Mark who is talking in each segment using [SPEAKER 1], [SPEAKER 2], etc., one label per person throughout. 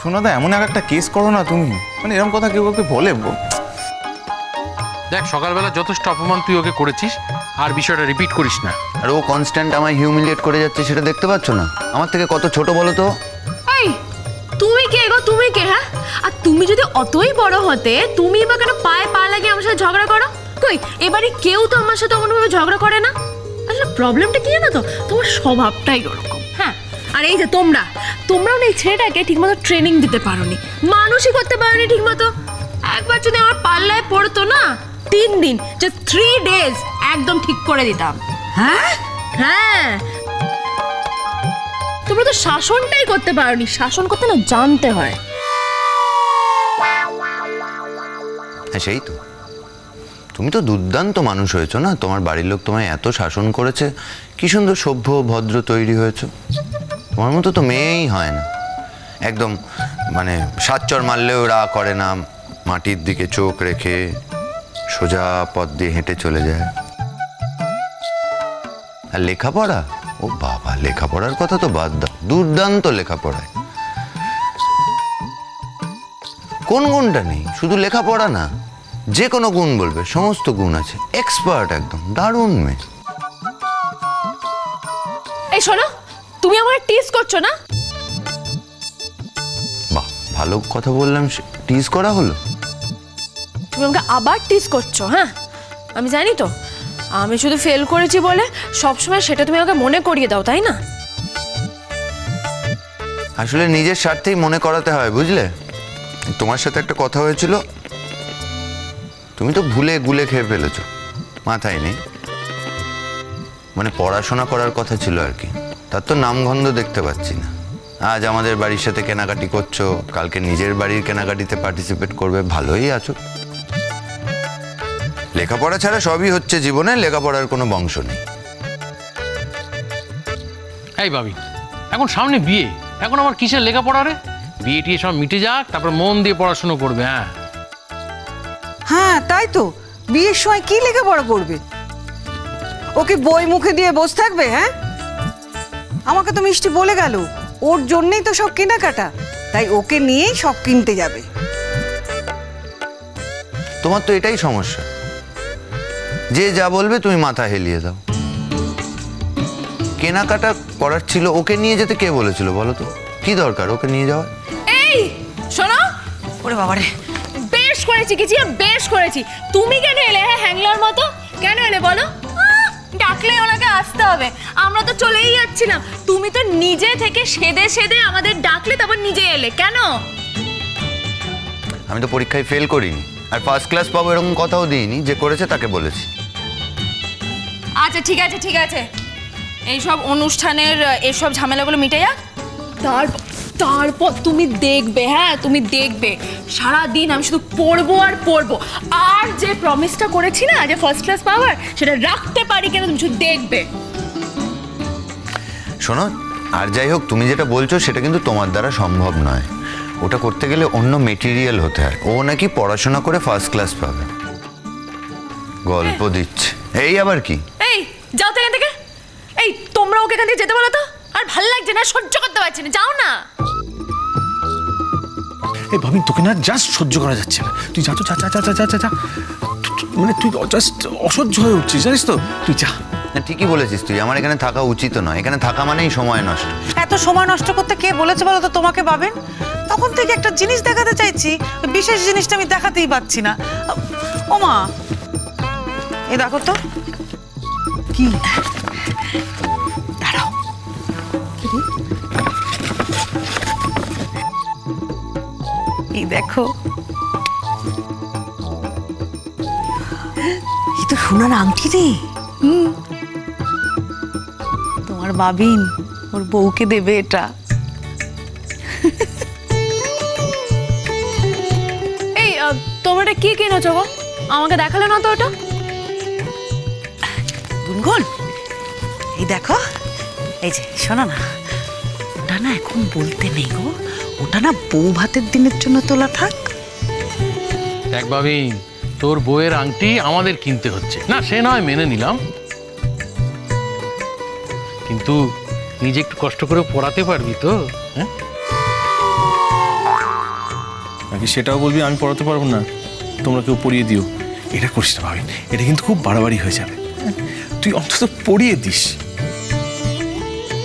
[SPEAKER 1] সোনাদা এমন একটা কেস করো না তুমি, মানে এরকম কথা কেউ কাউকে বলে?
[SPEAKER 2] দেখ সকালবেলা যথেষ্ট অপমান তুই ওকে করেছিস, আর বিষয়টা রিপিট করিস না।
[SPEAKER 3] আর ও কনস্ট্যান্ট আমায় হিউমিলিয়েট করে যাচ্ছে, সেটা দেখতে পাচ্ছ না? আমার থেকে কত ছোট বলো তো।
[SPEAKER 4] এই তুমি কে গো, তুমি কে? হ্যাঁ, আর তুমি যদি অতই বড় হতে তুমি বা কেন পায়ে পা লাগিয়ে আমার সাথে ঝগড়া করো? কই এবারে কেউ তো আমার সাথে অমনভাবে ঝগড়া করে না। আসলে প্রবলেমটা কি জানো তো, তোমার স্বভাবটাই ওরকম। হ্যাঁ, আর এই যে তোমরাও না এই ছেলেটাকে ঠিকমতো ট্রেনিং দিতে পারোনি, মানুষই করতে পারোনি ঠিকমতো। একবার যদি আমার পাল্লায় পড়তো না, 3 দিন, জাস্ট 3 days একদম ঠিক করে দিতাম।
[SPEAKER 5] হ্যাঁ
[SPEAKER 4] হ্যাঁ, তোমরা তো শাসনটাই করতে পারোনি। শাসন করতে না জানতে হয়।
[SPEAKER 3] হ্যাঁ সেই তো, তুমি তো দুর্দান্ত মানুষ হয়েছো না, তোমার বাড়ির লোক তোমায় এত শাসন করেছে, কি সুন্দর সভ্য ভদ্র তৈরি হয়েছো। তোমার মতো তো মেয়েই হয় না, একদম মানে 7 চর মারলেও রাগ করে না, মাটির দিকে চোখ রেখে সোজা পথ দিয়ে হেঁটে চলে যায়। আর লেখাপড়া, ও বাবা, লেখাপড়ার কথা তো বাদ দাও, দুর্দান্ত লেখাপড়ায়। কোন গুণটা নেই? শুধু লেখাপড়া না, যে কোনো গুণ বলবে, সমস্ত গুণ আছে, এক্সপার্ট, একদম দারুণ মেয়ে।
[SPEAKER 4] এই শোনো, তুমি আমার টিজ করছো না?
[SPEAKER 3] বাহ, ভালো কথা বললাম, টিজ করা হলো।
[SPEAKER 4] তুমি আমাকে আবার টিজ করছো? হ্যাঁ, আমি জানি তো, আমি শুধু ফেল করেছি বলে সবসময় সেটা তুমি আমাকে মনে করিয়ে দাও, তাই না?
[SPEAKER 3] আসলে নিজের স্বার্থেই মনে করাতে হয়, বুঝলে? তোমার সাথে একটা কথা হয়েছিল, তুমি তো ভুলে গুলে খেয়ে ফেলেছো, মাথায় নেই। মানে পড়াশোনা করার কথা ছিল আর কি, তার তো নামগন্ধ দেখতে পাচ্ছি না। আজ আমাদের বাড়ির সাথে কেনাকাটি করছো, কালকে নিজের বাড়ির কেনাকাটিতে পার্টিসিপেট করবে, ভালোই আছো। লেখাপড়া ছাড়া সবই হচ্ছে জীবনে, লেখাপড়ার কোনো বংশ নেই।
[SPEAKER 2] এই ভাবি, এখন সামনে বিয়ে, এখন আমার কিসের লেখাপড়া রে? বিয়ে টিয়ে সব মিটে যাক, তারপর মন দিয়ে পড়াশুনো করবে। হ্যাঁ
[SPEAKER 5] হ্যাঁ, তাই তো, বিয়ের সময় কি লেখাপড়া করবে? ওকে বই মুখে দিয়ে বসে থাকবে? হ্যাঁ, আমাকে তো মিষ্টি বলে গেল ওর জন্যই তো সব কেনাকাটা, তাই ওকে নিয়েই সব কিনতে যাবে।
[SPEAKER 3] তোমার তো এটাই সমস্যা, যে যা বলবে তুমি মাথা হেলিয়ে দাও। কেনাকাটা করার ছিল, ওকে নিয়ে যেতে কে বলেছিল বলো তো? কি দরকার ওকে নিয়ে যাওয়ার?
[SPEAKER 4] এই শোনো,
[SPEAKER 5] ওরে বাবারে,
[SPEAKER 4] বেশ করেছি কিছু, বেশ করেছি। তুমি কেন এলে? হ্যাঁ, হ্যাংলার মতো কেন এলে বলো? ডাকলে ওনাকে আসতে হবে, আমরা তো চলেই যাচ্ছিলাম। তুমি তো নিজে থেকে সেদে সেদে আমাদের ডাকলে, তারপর নিজে এলে কেন?
[SPEAKER 3] আমি তো পরীক্ষায় ফেল করিনি, আর ফার্স্ট ক্লাস পাবো এরকম কথাও দিইনি, যে করেছে তাকে বলেছি।
[SPEAKER 4] আচ্ছা ঠিক আছে, ঠিক আছে, এইসব অনুষ্ঠানের এসব ঝামেলাগুলো মিটে যাক, তারপর তুমি দেখবে। হ্যাঁ, তুমি দেখবে সারাদিন আমি শুধু পড়বো আর পড়বো, আর যে প্রমিসটা করেছি না, যে ফার্স্ট ক্লাস পাওয়ার, সেটা রাখতে পারি কিনা তুমি শুধু দেখবে।
[SPEAKER 3] শোনো, আর যাই হোক, তুমি যেটা বলছো সেটা কিন্তু তোমার দ্বারা সম্ভব নয়। ওটা করতে গেলে অন্য মেটেরিয়াল হতে হয়। ও নাকি পড়াশোনা করে ফার্স্ট ক্লাস পাবে, গল্প দিচ্ছে। এই আবার কি?
[SPEAKER 4] এই যাও তো এখান থেকে। এই তোমরা ওকে এখান থেকে যেতে বলো তো, আর ভাল লাগছে না, সহ্য করতে পারছি না, যাও না।
[SPEAKER 6] এই ভাবি, তোকে না জাস্ট সহ্য করা যাচ্ছে না, তুই যা তো, যা যা যা যা যা যা। মানে তুই জাস্ট অসহ্য হয়ে উঠছিস, জানিস তো, তুই যা।
[SPEAKER 3] না, ঠিকই বলেছিস তুই, আমার এখানে থাকা উচিত নয়, এখানে থাকা মানেই সময় নষ্ট।
[SPEAKER 5] এত সময় নষ্ট করতে কে বলেছে বলো তো তোমাকে? পাবেন তখন থেকে একটা জিনিস দেখাতে চাইছি, বিশেষ জিনিসটা আমি দেখাতেই পাচ্ছি না। ও মা, এই দেখো তো কি, দাঁড়াও, এই দেখো, এই তো সোনার আংটি রে। তোমার বাবিন ওর বউকে দেবে এটা।
[SPEAKER 4] এই তোমরা এটা কি কিনেছো গো? আমাকে দেখালে না তো ওটা।
[SPEAKER 5] গুনগুন, এই দেখো, এই যে শোনো না, ওটা না এখন বলতে নেই গো, ওটা না বউ ভাতের দিনের জন্য তোলা থাক।
[SPEAKER 2] দেখ ভাবি, তোর বউয়ের আংটি আমাদের কিনতে হচ্ছে না, সে নয় মেনে নিলাম, কিন্তু নিজে একটু কষ্ট করে পড়াতে পারবি তো? হ্যাঁ,
[SPEAKER 6] নাকি সেটাও বলবি আমি পড়াতে পারবো না, তোমরা কেউ পড়িয়ে দিও। এটা করিস না ভাবিন, এটা কিন্তু খুব বাড়াবাড়ি হয়ে যাবে। তুই অন্তত পড়িয়ে দিস।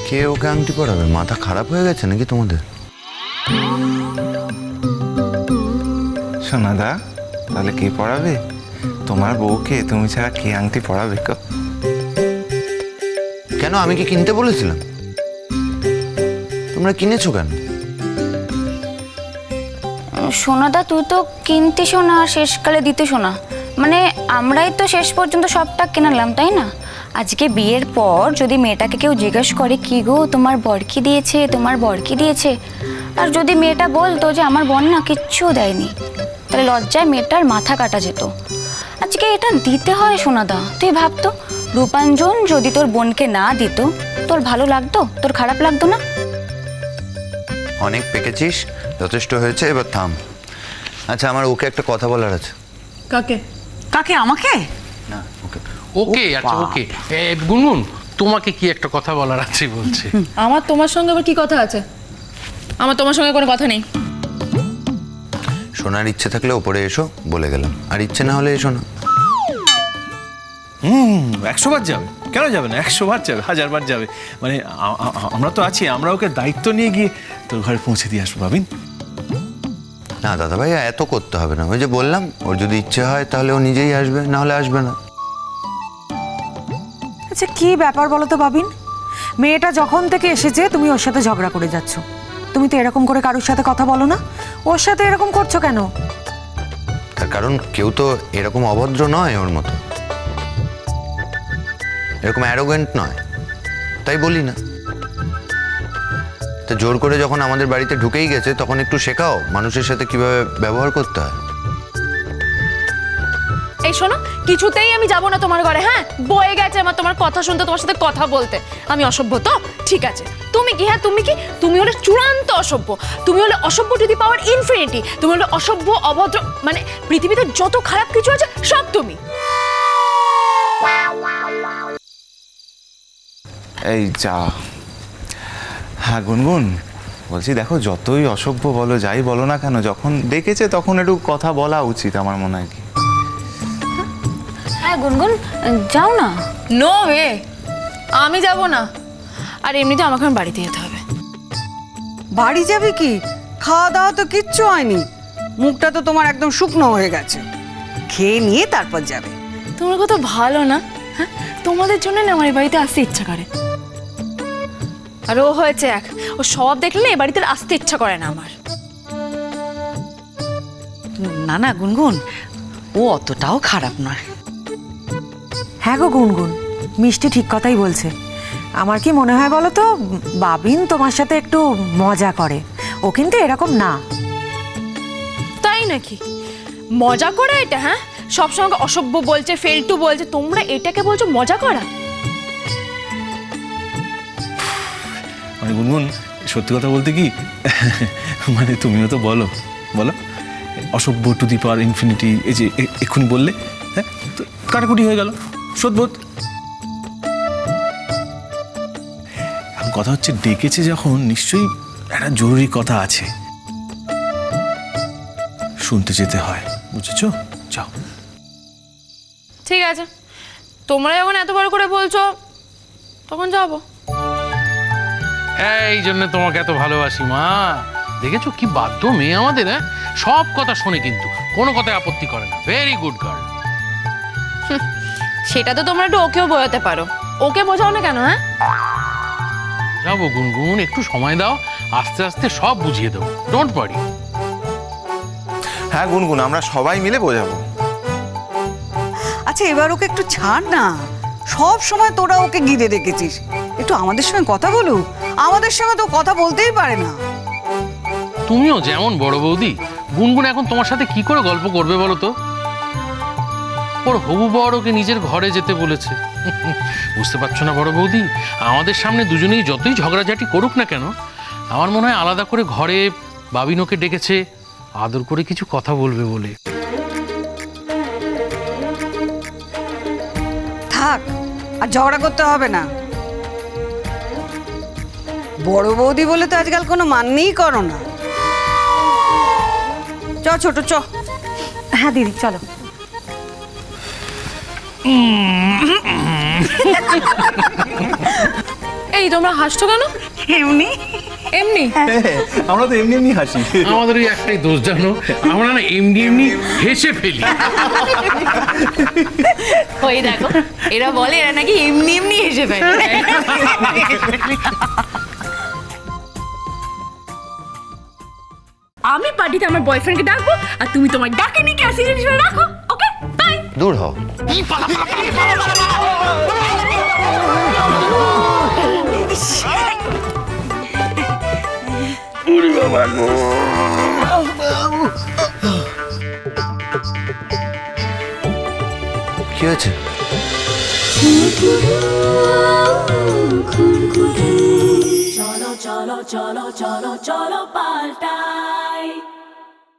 [SPEAKER 3] কে ওকে আংটি পরাবে? মাথা খারাপ হয়ে গেছে নাকি তোমাদের?
[SPEAKER 1] সোনাদা, তাহলে কে পড়াবে? তোমার বউকে তুমি ছাড়া কে আংটি পড়াবে?
[SPEAKER 3] কেন, আমি কি কিনতে বলেছিলাম? তোমরা কিনেছো কেন?
[SPEAKER 7] সোনাদা, তুই তো কিনতে শোনা আর শেষকালে দিতে শোনা, মানে আমরাই তো শেষ পর্যন্ত সবটা কেনালাম, তাই না? আজকে বিয়ের পর যদি মেয়েটাকে কেউ জিজ্ঞেস করে কি গো তোমার বর কি দিয়েছে, তোমার বর কি দিয়েছে, আর যদি মেয়েটা বলতো যে আমার বর না কিচ্ছু দেয়নি, তাহলে লজ্জায় মেয়েটার মাথা কাটা যেত। আজকে এটা দিতে হয় সোনাদা। তুই ভাবতো রূপাঞ্জন যদি তোর বোনকে না দিত, তোর ভালো লাগতো? তোর খারাপ লাগতো না?
[SPEAKER 3] অনেক পেকেছিস, যথেষ্ট হয়েছে, এবার থাম। আচ্ছা, আমার ওকে একটা কথা বলার আছে।
[SPEAKER 4] কাকে?
[SPEAKER 5] কাকে? আমাকে?
[SPEAKER 3] না, ওকে।
[SPEAKER 2] ওকে, আচ্ছা ওকে। গুনগুন, তোমাকে কি একটা কথা বলার আছে বলছে।
[SPEAKER 4] আমার তোমার সঙ্গে আবার কি কথা আছে? আমার তোমার সঙ্গে কোনো কথা নেই।
[SPEAKER 3] শোনার ইচ্ছে থাকলে ওপরে এসো, বলে গেলাম। আর ইচ্ছে না হলে এসো না।
[SPEAKER 6] 100 বার যাবে, কেন যাবে না? 100 বার যাবে, 1000 বার যাবে। মানে আমরা তো আছি, আমরা ওকে দায়িত্ব নিয়ে গিয়ে তোর ঘরে পৌঁছে দিয়ে আসবো ভাবিন।
[SPEAKER 3] না দাদা ভাই, এত করতে হবে না। ওই যে বললাম, ওর যদি ইচ্ছে হয় তাহলে ও নিজেই আসবে, না হলে আসবে না।
[SPEAKER 5] আচ্ছা, কি ব্যাপার বলো তো বাবিন? মেয়েটা যখন থেকে এসেছে তুমি ওর সাথে ঝগড়া করে যাচ্ছ। তুমি তো এরকম করে কারোর সাথে কথা বলো না, ওর সাথে এরকম করছো কেন?
[SPEAKER 3] তার কারণ কেউ তো এরকম অভদ্র নয় ওর মতো, এরকম অ্যারোগেন্ট নয়, তাই বলি না। তো জোর করে যখন আমাদের বাড়িতে ঢুকেই গেছে, তখন একটু শেখাও মানুষের সাথে কিভাবে ব্যবহার করতে হয়।
[SPEAKER 4] এই শোনো, কিছুতেই আমি যাব না তোমার ঘরে। হ্যাঁ, বয়ে গেছে আমার তোমার কথা শুনতে, তোমার সাথে কথা বলতে। আমি অসভ্য তো? ঠিক আছে। তুমি কি? হ্যাঁ, তুমি কি? তুমি হলে চূড়ান্ত অসভ্য। তুমি হলে অসভ্য টু দি পাওয়ার ইনফিনিটি। তুমি হলে অসভ্য, অভদ্র, মানে পৃথিবীতে যত খারাপ কিছু আছে সব তুমি।
[SPEAKER 1] এই যা। হ্যাঁ গুনগুন, বলছি দেখো, যতই অসভ্য বলো, যাই বলো না কেন, যখন ডেকেছে তখন একটু কথা বলা উচিত আমার মনে হয়। কি
[SPEAKER 7] হ্যাঁ গুনগুন, যাও না।
[SPEAKER 4] নো ওয়ে, আমি যাব না। আর এমনিতে আমাকে এখন বাড়িতে যেতে হবে।
[SPEAKER 5] বাড়ি যাবে কি? খাওয়া দাওয়া তো কিচ্ছু হয়নি, মুখটা তো তোমার একদম শুকনো হয়ে গেছে। খেয়ে নিয়ে তারপর যাবে।
[SPEAKER 4] তোমার কত ভালো না? হ্যাঁ, তোমাদের জন্য না আমার এই বাড়িতে আসতে ইচ্ছা করে। আর ও হয়েছে এক, ও সব দেখলে না এ বাড়িতে আসতে ইচ্ছা করে না আমার।
[SPEAKER 8] না না গুনগুন, ও অতটাও খারাপ নয়।
[SPEAKER 5] হ্যাঁ গো গুনগুন, মিষ্টি ঠিক কথাই বলছে। আমার কি মনে হয় বলো তো, বাবিন তোমার সাথে একটু মজা করে, ও কিন্তু এরকম না।
[SPEAKER 4] তাই নাকি? মজা করা এটা? হ্যাঁ, সবসময় অসভ্য বলছে, ফেলটু বলছে, তোমরা এটাকে বলছো মজা করা?
[SPEAKER 6] মানে গুনগুন, সত্যি কথা বলতে কি, মানে তুমিও তো বলো বলো অসভ্য টু দি পাওয়ার ইনফিনিটি, এই যে এক্ষুনি বললে, হ্যাঁ, তো কাটাকুটি হয়ে গেল, সদবোধ। এখন কথা হচ্ছে, ডেকেছে যখন নিশ্চয়ই একটা জরুরি কথা আছে, শুনতে যেতে হয়, বুঝেছো? যাও।
[SPEAKER 4] ঠিক আছে, তোমরা যখন এত বড় করে বলছো তখন যাবো।
[SPEAKER 2] এই জন্য তোমাকে এত ভালোবাসি মা। দেখেছো কি বাধ্য মেয়ে আমাদের। হ্যাঁ, সব কথা শোনে কিন্তু কোনো কথায় আপত্তি করে না। Very good girl.
[SPEAKER 4] সেটা তো তোমরা একটু ওকেও বোঝাতে পারো। ওকে বোঝাও না কেন? হ্যাঁ,
[SPEAKER 2] যাবো গুনগুন, একটু সময় দাও, আস্তে আস্তে সব বুঝিয়ে দেবো। Don't worry.
[SPEAKER 1] হ্যাঁ গুনগুন, আমরা সবাই মিলে বোঝাবো।
[SPEAKER 5] আচ্ছা, এবার ওকে একটু ছাড় না। সব সময় তোরা ওকে ঘিরে রেখেছিস, একটু আমাদের সঙ্গে কথা বলুক। আমাদের সঙ্গে তো কথা বলতেই পারে না।
[SPEAKER 2] তুমিও যেমন বড় বৌদি, গুনগুন এখন তোমার সাথে কি করে গল্প করবে বলো তো? ওর হবু বর ওকে নিজের ঘরে যেতে বলেছে। বুঝতে পারছো না বড় বৌদি, আমাদের সামনে দুজনেই যতই ঝগড়াঝাটি করুক না কেন, আমার মনে হয় আলাদা করে ঘরে বাবিন ওকে ডেকেছে আদর করে কিছু কথা বলবে বলে।
[SPEAKER 5] থাক, আর ঝগড়া করতে হবে না। বড় বৌদি বলে তো আজকাল কোনো মাননেই করো না। ছোট চ।
[SPEAKER 8] হ্যাঁ দিদি চলো।
[SPEAKER 4] এই তোমরা হাসছো কেন?
[SPEAKER 8] এমনি
[SPEAKER 4] এমনি
[SPEAKER 6] আমরা তো এমনি এমনি হাসি।
[SPEAKER 2] আমাদের ওই একটাই দোষ জানো, আমরা না এমনি এমনি হেসে ফেলি।
[SPEAKER 4] ওই দেখো, এরা বলে এরা নাকি এমনি এমনি হেসে ফেলে। আমি পার্টিতে আমার বয়ফ্রেন্ডকে ডাকবো আর তুমি তোমার ডাকে নিয়ে ক্যাসি জিনিস রাখো। Okay bye.
[SPEAKER 3] দূর হও। কি হয়েছে?
[SPEAKER 9] cholo cholo cholo cholo cholo paltai